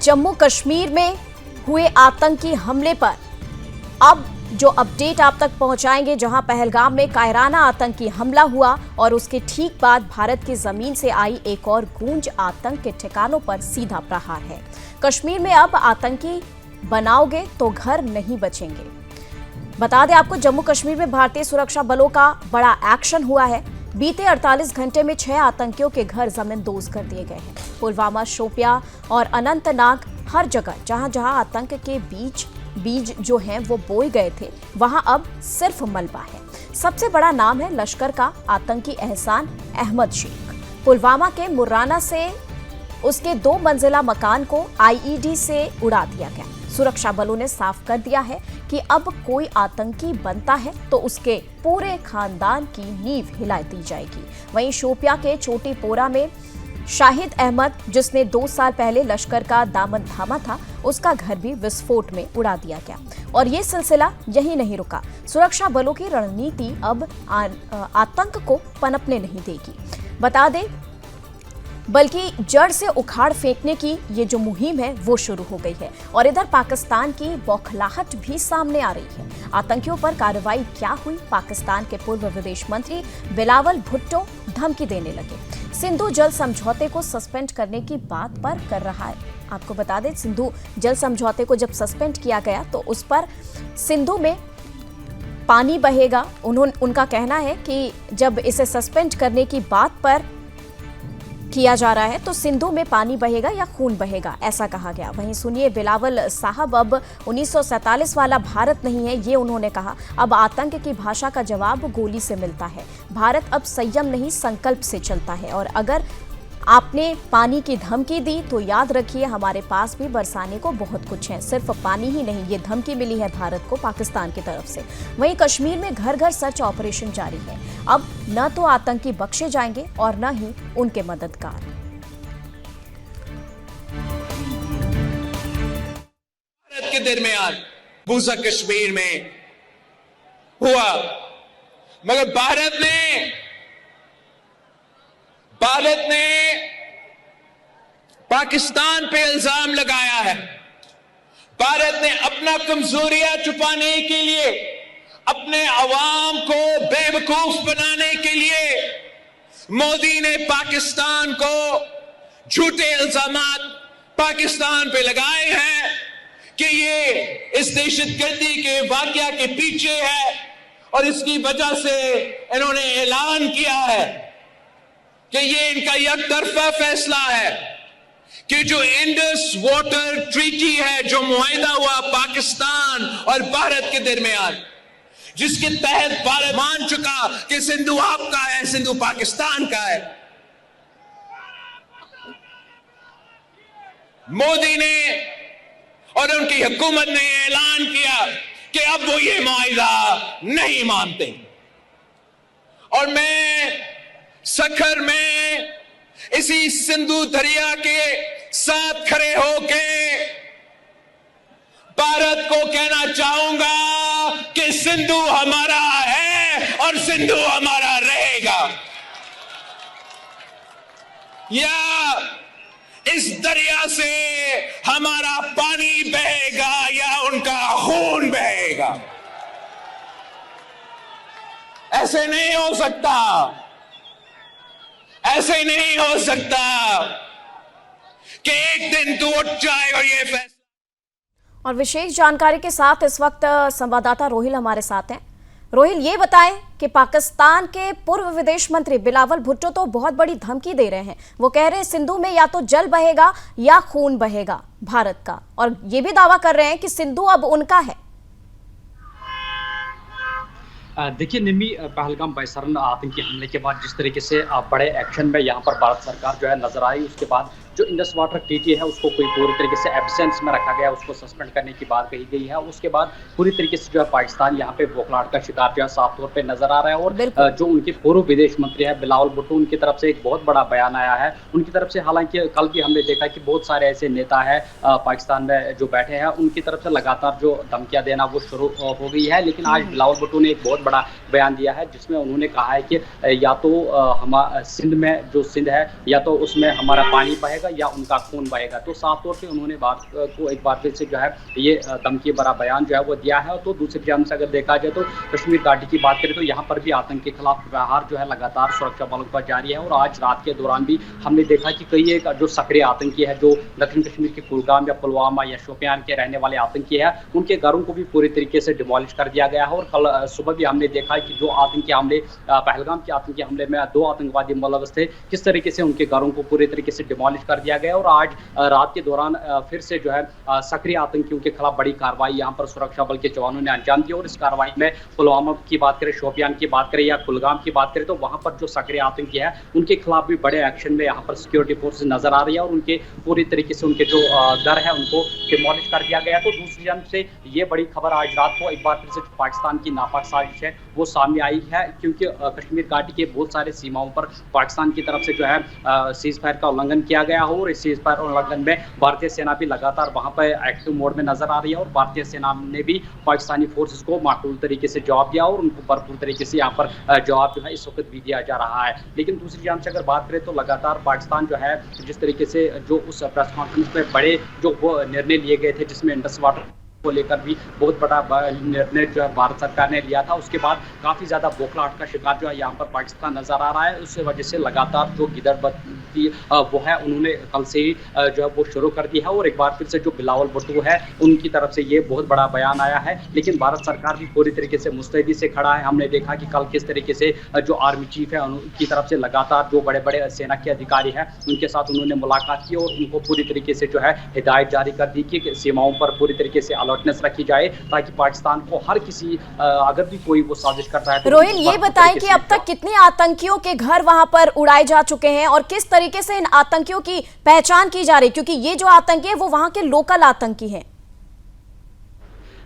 जम्मू कश्मीर में हुए आतंकी हमले पर अब जो अपडेट आप तक पहुंचाएंगे, जहां पहलगाम में कायराना आतंकी हमला हुआ और उसके ठीक बाद भारत की जमीन से आई एक और गूंज आतंक के ठिकानों पर सीधा प्रहार है। कश्मीर में अब आतंकी बनाओगे तो घर नहीं बचेंगे। बता दें आपको, जम्मू कश्मीर में भारतीय सुरक्षा बलों का बड़ा एक्शन हुआ है। बीते 48 घंटे में 6 आतंकियों के घर जमींदोज कर दिए गए हैं। पुलवामा, शोपियां और अनंतनाग, हर जगह जहां जहां आतंक के बीज जो हैं वो बोए गए थे, वहां अब सिर्फ मलबा है। सबसे बड़ा नाम है लश्कर का आतंकी एहसान अहमद शेख। पुलवामा के मुर्राना से उसके 2 मंजिला मकान को आईईडी से उड़ा दिया गया। सुरक्षा बलों ने साफ कर दिया है कि अब कोई आतंकी बनता है तो उसके पूरे खानदान की नींव हिला दी जाएगी। वहीं शोपियां के छोटी पोरा में शाहिद अहमद, जिसने 2 साल पहले लश्कर का दामन थामा था, उसका घर भी विस्फोट में उड़ा दिया गया। और ये सिलसिला यही नहीं रुका। सुरक्षा बलों की रणनीति अब आतंक को पनपने नहीं देगी, बता दें, बल्कि जड़ से उखाड़ फेंकने की ये जो मुहिम है वो शुरू हो गई है। और इधर पाकिस्तान की बौखलाहट भी सामने आ रही है। आतंकियों पर कार्रवाई क्या हुई? पाकिस्तान के पूर्व विदेश मंत्री बिलावल भुट्टो धमकी देने लगे। सिंधु जल समझौते को सस्पेंड करने की बात पर कर रहा है। आपको बता दें, सिंधु जल समझौते को जब सस्पेंड किया गया तो उस पर सिंधु में पानी बहेगा। उनका कहना है कि जब इसे सस्पेंड करने की बात पर किया जा रहा है तो सिंधु में पानी बहेगा या खून बहेगा, ऐसा कहा गया। वहीं सुनिए बिलावल साहब, अब 1947 वाला भारत नहीं है, ये उन्होंने कहा। अब आतंक की भाषा का जवाब गोली से मिलता है। भारत अब संयम नहीं संकल्प से चलता है। और अगर आपने पानी की धमकी दी तो याद रखिए, हमारे पास भी बरसाने को बहुत कुछ है। सिर्फ पानी ही नहीं, ये धमकी मिली है भारत को पाकिस्तान की तरफ से। वहीं कश्मीर में घर घर सर्च ऑपरेशन जारी है। अब न तो आतंकी बख्शे जाएंगे और न ही उनके मददगार। भारत के दरमियान बूसा कश्मीर में हुआ, मगर भारत ने पाकिस्तान पे इल्जाम लगाया है। भारत ने अपना कमजोरियां छुपाने के लिए, अपने अवाम को बेवकूफ बनाने के लिए मोदी ने पाकिस्तान को झूठे इल्जामात पाकिस्तान पे लगाए हैं कि ये इस दहशतगर्दी के वाकया के पीछे है। और इसकी वजह से इन्होंने ऐलान किया है कि ये इनका एकतरफा फैसला है कि जो इंडस वाटर ट्रीटी है, जो मुआहिदा हुआ पाकिस्तान और भारत के दरमियान, जिसके तहत भारत मान चुका कि सिंधु आपका है, सिंधु पाकिस्तान का है, मोदी ने और उनकी हुकूमत ने ऐलान किया कि अब वो ये मुआहिदा नहीं मानते। और मैं सखर में इसी सिंधु दरिया के साथ खड़े होके भारत को कहना चाहूंगा कि सिंधु हमारा है और सिंधु हमारा रहेगा। या इस दरिया से हमारा पानी बहेगा या उनका खून बहेगा। ऐसे नहीं हो सकता, ऐसे नहीं हो सकता कि एक दिन तू उठ जाए और ये फैसला। और विशेष जानकारी के साथ इस वक्त संवाददाता रोहिल हमारे साथ हैं। रोहिल, ये बताएं कि पाकिस्तान के पूर्व विदेश मंत्री बिलावल भुट्टो तो बहुत बड़ी धमकी दे रहे हैं। वो कह रहे हैं सिंधु में या तो जल बहेगा या खून बहेगा भारत का, और ये भी दावा कर रहे हैं कि सिंधु अब उनका है। देखिए निम्मी, पहलगाम बेसरन आतंकी हमले के बाद जिस तरीके से बड़े एक्शन में यहाँ पर भारत सरकार जो है नजर आई, उसके बाद जो इंडस वाटर ट्रीटी है उसको कोई पूरी तरीके से एब्सेंस में रखा गया, उसको सस्पेंड करने की बात कही गई है। उसके बाद पूरी तरीके से जो है पाकिस्तान यहाँ पे बौखलाहट का शिकार जो है साफ तौर पे नजर आ रहा है। और जो उनके पूर्व विदेश मंत्री है बिलावल भुट्टो, उनकी तरफ से एक बहुत बड़ा बयान आया है उनकी तरफ से। हालांकि कल भी हमने देखा कि बहुत सारे ऐसे नेता है पाकिस्तान में जो बैठे हैं, उनकी तरफ से लगातार जो धमकियां देना वो शुरू हो गई है। लेकिन आज बिलावल भुट्टो ने एक बहुत बड़ा बयान दिया है जिसमें उन्होंने कहा है कि या तो हम सिंध में जो सिंध है या तो उसमें हमारा पानी बहेगा जाएगा या उनका खून बहेगा। तो साफ तौर पे उन्होंने बात को एक बार फिर से जो है ये धमकी भरा बयान जो है वो दिया है। तो दूसरी जानब से अगर देखा जाए तो कश्मीर घाटी की बात करें तो यहाँ पर भी आतंक के खिलाफ प्रहार जो है लगातार सुरक्षा बलों पर जारी है। और आज रात के दौरान भी हमने देखा कि कई एक जो सक्रिय आतंकी है, जो दक्षिण कश्मीर के कुलगाम या पुलवामा या शोपियान के रहने वाले आतंकी है, उनके घरों को भी पूरी तरीके से डिमोलिश कर दिया गया है। और कल सुबह भी हमने देखा कि जो आतंकी हमले पहलगाम के आतंकी हमले में 2 आतंकवादी मुलव्वस थे, किस तरीके से उनके घरों को पूरी तरीके से डिमोलिश कर दिया गया। और आज रात के दौरान फिर से जो है सक्रिय आतंकियों के खिलाफ बड़ी कार्रवाई यहाँ पर सुरक्षा बल के जवानों ने अंजाम दी। और इस कार्रवाई में पुलवामा की बात करें, शोपियान की बात करें या कुलगाम की बात करें तो वहां पर जो सक्रिय आतंकी है उनके खिलाफ भी बड़े एक्शन में यहाँ पर सिक्योरिटी फोर्सेस नजर आ रही है। और उनके पूरी तरीके से उनके जो घर है उनको डिमोलिश कर दिया गया। तो दूसरी जानब से ये बड़ी खबर आज रात को एक बार फिर से पाकिस्तान की नापाक साजिश है वो सामने आई है, क्योंकि कश्मीर घाटी के बहुत सारे सीमाओं पर पाकिस्तान की तरफ से जो है सीज फायर का उल्लंघन किया गया हो। और इस सीज फायर उल्लंघन में भारतीय सेना भी लगातार वहां पर एक्टिव मोड में नजर आ रही है। और भारतीय सेना ने भी पाकिस्तानी फोर्सेस को माकूल तरीके से जवाब दिया और उनको भरपूर तरीके से यहाँ पर जवाब जो है इस वक्त भी दिया जा रहा है। लेकिन दूसरी जानब से अगर बात करें तो लगातार पाकिस्तान जो है जिस तरीके से जो उस प्रेस कॉन्फ्रेंस में बड़े जो वो निर्णय लिए गए थे, जिसमें इंडस वाटर को लेकर भी बहुत बड़ा निर्णय जो है भारत सरकार ने लिया था, उसके बाद काफ़ी ज़्यादा बौखलाहट का शिकार जो है यहाँ पर पाकिस्तान नजर आ रहा है। उस वजह से लगातार जो गिदड़बत्ती वो है उन्होंने कल से ही जो है वो शुरू कर दी है। और एक बार फिर से जो बिलावल भुट्टो है उनकी तरफ से ये बहुत बड़ा बयान आया है। लेकिन भारत सरकार भी पूरी तरीके से मुस्तैदी से खड़ा है। हमने देखा कि कल किस तरीके से जो आर्मी चीफ है उनकी तरफ से लगातार जो बड़े बड़े सेना के अधिकारी हैं उनके साथ उन्होंने मुलाकात की और उनको पूरी तरीके से जो है हिदायत जारी कर दी कि सीमाओं पर पूरी तरीके से अलर्टनेस रखी जाए, ताकि पाकिस्तान को हर किसी अगर भी कोई वो साजिश करता है तो रोहिल ये बताएं कि अब तक कितने आतंकियों के घर वहां पर उड़ाए जा चुके हैं और किस तरीके से इन आतंकियों की पहचान की जा रही है, क्योंकि ये जो आतंकी है वो वहां के लोकल आतंकी हैं।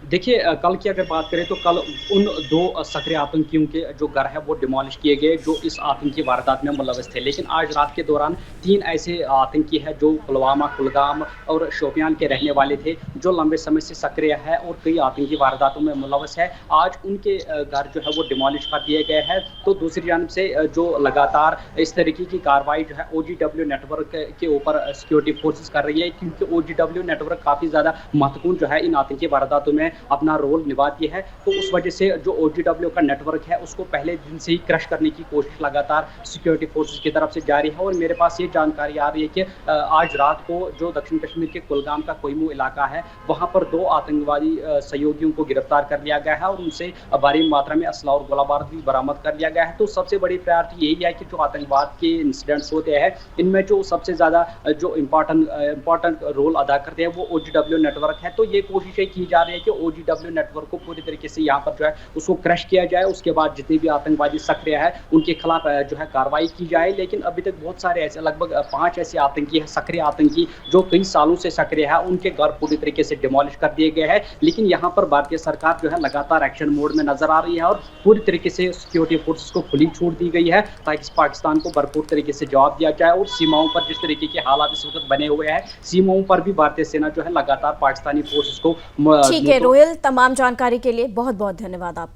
देखिए कल की अगर बात करें तो कल उन 2 सक्रिय आतंकियों के जो घर है वो डिमोलिश किए गए जो इस आतंकी वारदात में मुलव्वस थे। लेकिन आज रात के दौरान 3 ऐसे आतंकी हैं जो पुलवामा, कुलगाम और शोपियान के रहने वाले थे, जो लंबे समय से सक्रिय है और कई आतंकी वारदातों में मुलव्वस है। आज उनके घर जो है वो डिमोलिश कर दिए गए हैं। तो दूसरी जानब से जो लगातार इस तरीके की कार्रवाई जो है OGW नेटवर्क के ऊपर सिक्योरिटी फोर्सेस कर रही है, क्योंकि OGW नेटवर्क काफ़ी ज़्यादा महत्वपूर्ण जो है इन आतंकी वारदातों में अपना रोल निभाती है। तो उस वजह से जो OGW का नेटवर्क है उसको पहले दिन से ही क्रश करने की कोशिश लगातार सिक्योरिटी फोर्सेस की तरफ से जारी है। और मेरे पास ये जानकारी आ रही है कि आज रात को जो दक्षिण कश्मीर के कुलगाम का कोयमू इलाका है वहां पर 2 आतंकवादी सहयोगियों को गिरफ्तार कर लिया गया है और उनसे भारी मात्रा में असला और गोला बारूद भी बरामद कर लिया गया है। तो सबसे बड़ी प्रायोरिटी यही है कि जो आतंकवाद के इंसिडेंट्स होते हैं इनमें जो सबसे ज़्यादा जो इम्पॉर्टेंट रोल अदा करते हैं वो OGW नेटवर्क है। तो ये कोशिशें की जा रही है कि OGW नेटवर्क को पूरी तरीके से यहाँ पर जो है उसको क्रश किया जाए, उसके बाद जितने भी आतंकवादी सक्रिय है उनके खिलाफ जो है कार्रवाई की जाए। लेकिन अभी तक बहुत सारे ऐसे लगभग 5 ऐसे आतंकी है, सक्रिय आतंकी जो कई सालों से सक्रिय है, उनके घर पूरी तरीके से डिमोलिश कर दिए गए हैं। लेकिन यहाँ पर भारतीय सरकार जो है लगातार एक्शन मोड में नजर आ रही है और पूरी तरीके से सिक्योरिटी फोर्सेस को खुली छूट दी गई है ताकि पाकिस्तान को भरपूर तरीके से जवाब दिया जाए। और सीमाओं पर जिस तरीके के हालात इस वक्त बने हुए हैं, सीमाओं पर भी भारतीय सेना जो है लगातार पाकिस्तानी फोर्सेस को ठीक है रोहिल, तमाम जानकारी के लिए बहुत बहुत धन्यवाद आपका।